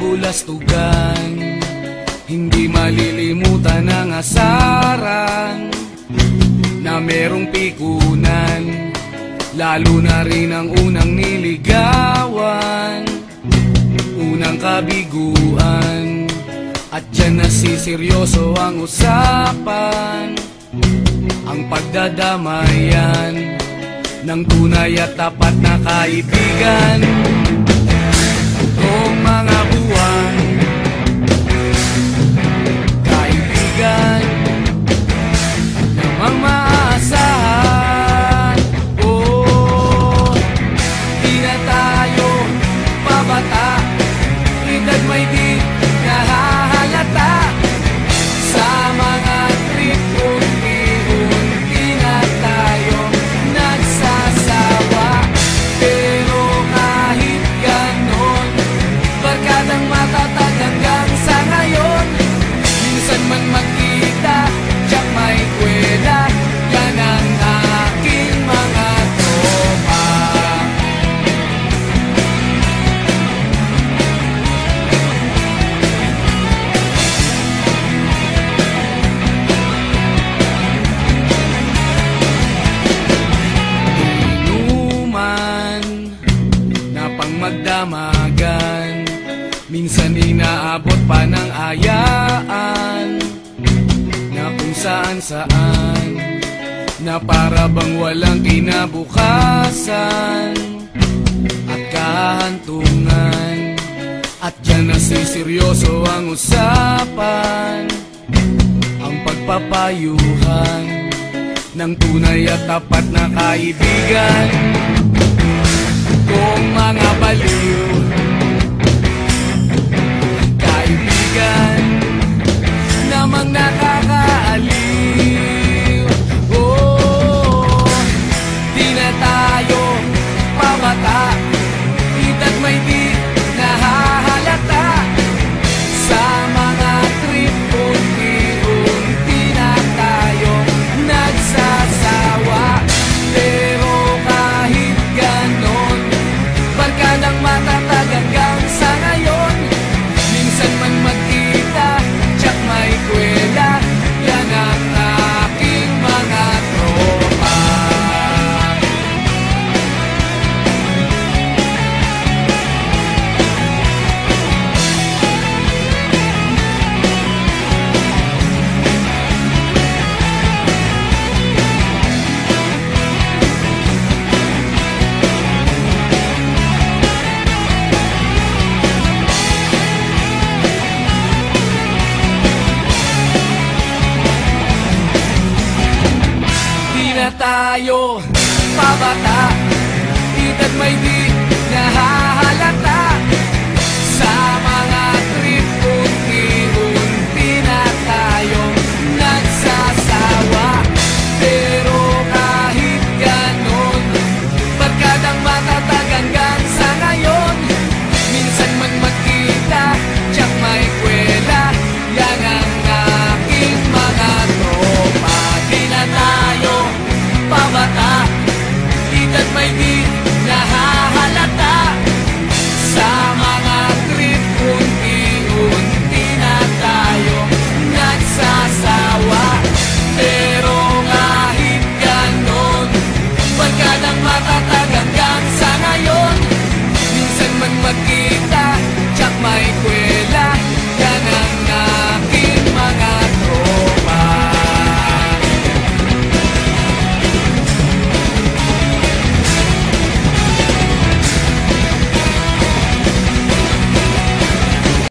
bulastugan, hindi malilimutan ang asaran na merong pikunan, lalo na rin ang unang niligawan, unang kabiguan. At dyan nasiseryoso ang usapan, ang pagdadamayan ng tunay at tapat na kaibigan. Kung mga buwan, kaibigan namang maaasahan. Oh, di na tayo pabata, edad may di nahahalata. Sa mga trip unti-unti na tayo nagsasawa. Pero kahit ganon, barkadang matatag hanggang sa ngayon. Minsan man magkita, tiyak may kwela, yan ang aking mga tropa. Inuman na pang magdamagan, minsan inaabot pa ng ayaan, na kung saan-saan, na para bang walang kinabukasan at kahantungan. At dyan nasiseryoso ang usapan, ang pagpapayuhan ng tunay at tapat na kaibigan. Kung mga baliw, kaibigan namang nakakaaliw. Oh, di na tayo pabata, edad may di nahahalata. Sa mga trip unti-unti na tayo nagsasawa. Pero kahit ganon, barkadang matatag hanggang sa ngayon. Minsan man magkita, tiyak may kwela, yan ang aking mga tropa. Di na tayo pabata, edad may di